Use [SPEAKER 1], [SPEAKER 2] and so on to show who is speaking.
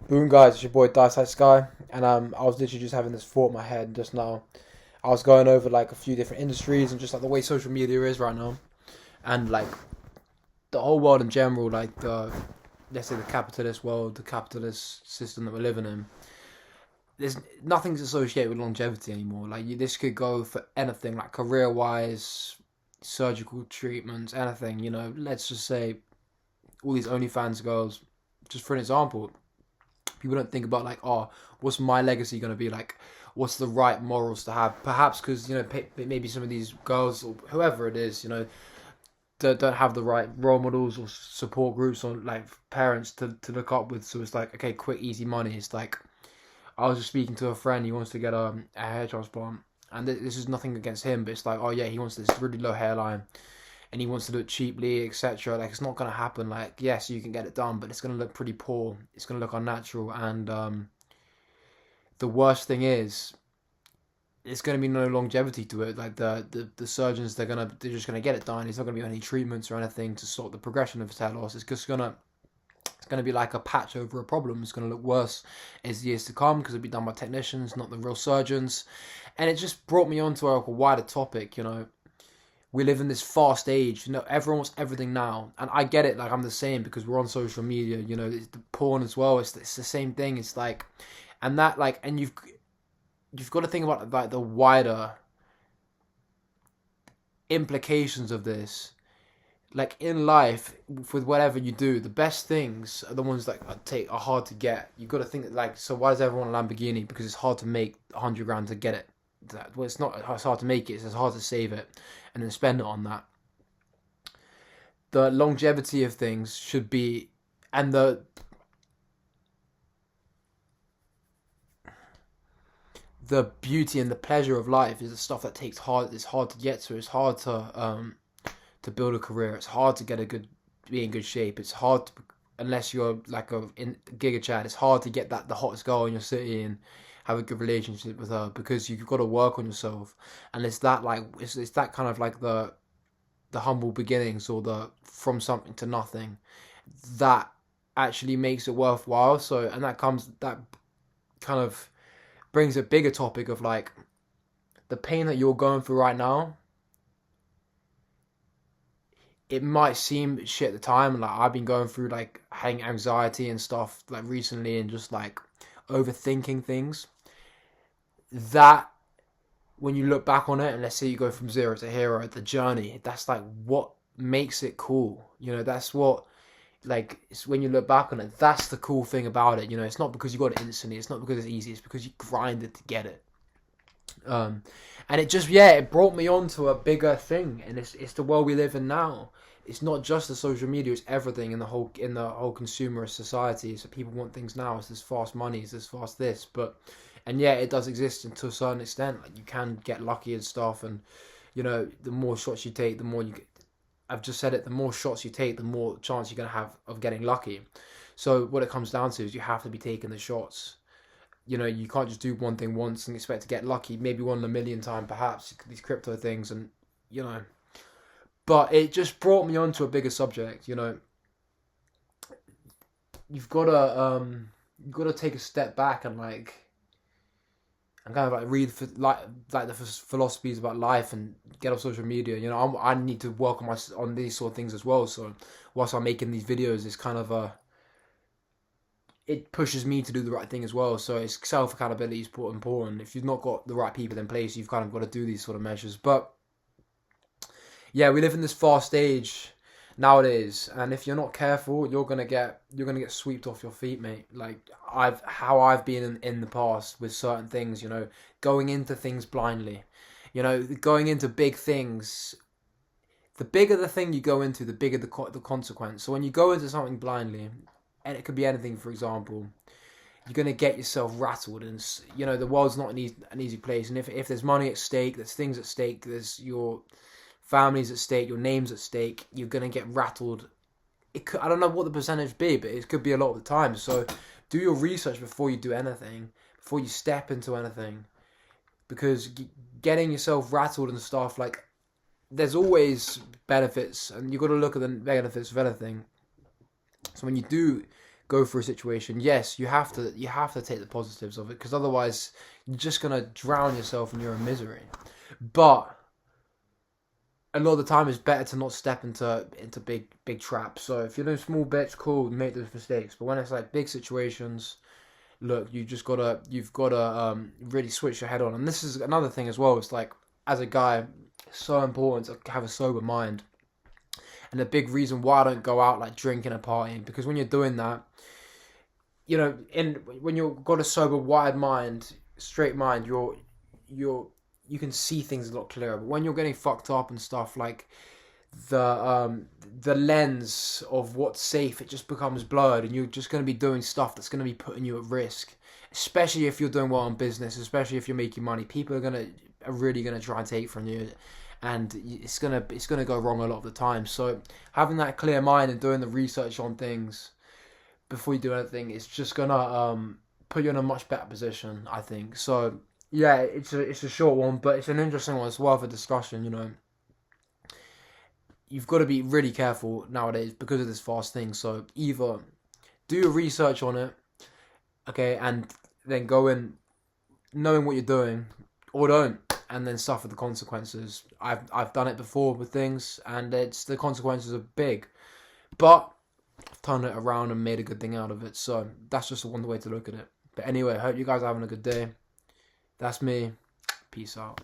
[SPEAKER 1] Boom, guys, it's your boy Dice Sky, and I was literally just having this thought in my head just now. I was going over like a few different industries and just like the way social media is right now, and like the whole world in general, like the let's say the capitalist world, the capitalist system that we're living in. There's nothing's associated with longevity anymore. This could go for anything, like career wise, surgical treatments, anything. Let's just say all these OnlyFans girls, just for an example. People don't think about like, oh, what's my legacy going to be like? What's the right morals to have? Perhaps because maybe some of these girls or whoever it is, don't have the right role models or support groups or like parents to look up with. So it's like, okay, quick, easy money. It's like I was just speaking to a friend. He wants to get a hair transplant, and this is nothing against him, but it's like, oh yeah, he wants this really low hairline and he wants to do it cheaply, etc. Like it's not gonna happen. Like yes, you can get it done, but it's gonna look pretty poor. It's gonna look unnatural, and the worst thing is, it's gonna be no longevity to it. Like the surgeons, they're just gonna get it done. It's not gonna be any treatments or anything to stop the progression of his hair loss. It's gonna be like a patch over a problem. It's gonna look worse as the years to come because it'll be done by technicians, not the real surgeons. And it just brought me onto a wider topic. We live in this fast age. Everyone wants everything now, and I get it. Like I'm the same because we're on social media. It's the porn as well. It's the same thing. It's like, and that like, and you've got to think about like the wider implications of this. Like in life, with whatever you do, the best things are the ones that are hard to get. You've got to think that like, so why does everyone want a Lamborghini? Because it's hard to make 100 grand to get it. Well, it's not. It's hard to make it. It's hard to save it and then spend it on that. The longevity of things should be, and the beauty and the pleasure of life is the stuff that takes hard. It's hard to get to. It's hard to build a career. It's hard to be in good shape. It's hard to, unless you're like in Giga Chad. It's hard to get the hottest girl in your city and have a good relationship with her because you've got to work on yourself. And it's that kind of like the humble beginnings or the from something to nothing that actually makes it worthwhile. So and that kind of brings a bigger topic of like the pain that you're going through right now. It might seem shit at the time. Like I've been going through like having anxiety and stuff like recently and just like overthinking things. That when you look back on it and let's say you go from zero to hero, the journey, that's like what makes it cool. That's what like it's when you look back on it, that's the cool thing about it. It's not because you got it instantly, it's not because it's easy, it's because you grinded to get it. Um, and it brought me on to a bigger thing, and it's the world we live in now. It's not just the social media; it's everything in the whole consumerist society. So people want things now. It's this fast money, it's this fast this, and yeah, it does exist to a certain extent. Like you can get lucky and stuff, and the more shots you take, the more you get. I've just said it. The more shots you take, the more chance you're gonna have of getting lucky. So what it comes down to is you have to be taking the shots. You can't just do one thing once and expect to get lucky. Maybe one in a million time, perhaps these crypto things, and you know. But it just brought me onto a bigger subject. You've got to take a step back and kind of like read like the philosophies about life and get off social media. I need to work on these sort of things as well. So whilst I'm making these videos, it's kind of it pushes me to do the right thing as well. So it's self accountability is important. If you've not got the right people in place, you've kind of got to do these sort of measures. But yeah, we live in this fast age nowadays, and if you're not careful, you're gonna get swept off your feet, mate. Like I've been in the past with certain things, going into things blindly, going into big things. The bigger the thing you go into, the bigger the consequence. So when you go into something blindly, and it could be anything, for example, you're gonna get yourself rattled, and the world's not an easy place. And if there's money at stake, there's things at stake, there's your family's at stake, your name's at stake, you're going to get rattled. I don't know what the percentage be, but it could be a lot of the time. So do your research before you do anything, before you step into anything. Because getting yourself rattled and stuff, like, there's always benefits, and you've got to look at the benefits of anything. So when you do go through a situation, yes, you have to take the positives of it, because otherwise you're just gonna drown yourself in your own misery. But a lot of the time, it's better to not step into big traps. So if you're doing small bets, cool, make those mistakes. But when it's like big situations, look, you've gotta really switch your head on. And this is another thing as well. It's like, as a guy, it's so important to have a sober mind. And a big reason why I don't go out like drinking and partying, because when you're doing that, when you've got a sober, wide mind, straight mind, you can see things a lot clearer. But when you're getting fucked up and stuff, like the lens of what's safe, it just becomes blurred, and you're just going to be doing stuff that's going to be putting you at risk. Especially if you're doing well in business, especially if you're making money, people are really gonna try and take from you, and it's gonna go wrong a lot of the time. So having that clear mind and doing the research on things before you do anything, it's just gonna put you in a much better position, I think. So yeah, it's a short one, but it's an interesting one. It's worth a discussion. You've got to be really careful nowadays because of this fast thing. So either do your research on it, okay, and then go in knowing what you're doing, or don't, and then suffer the consequences. I've done it before with things, and the consequences are big, but I've turned it around and made a good thing out of it. So that's just one way to look at it. But anyway, I hope you guys are having a good day. That's me. Peace out.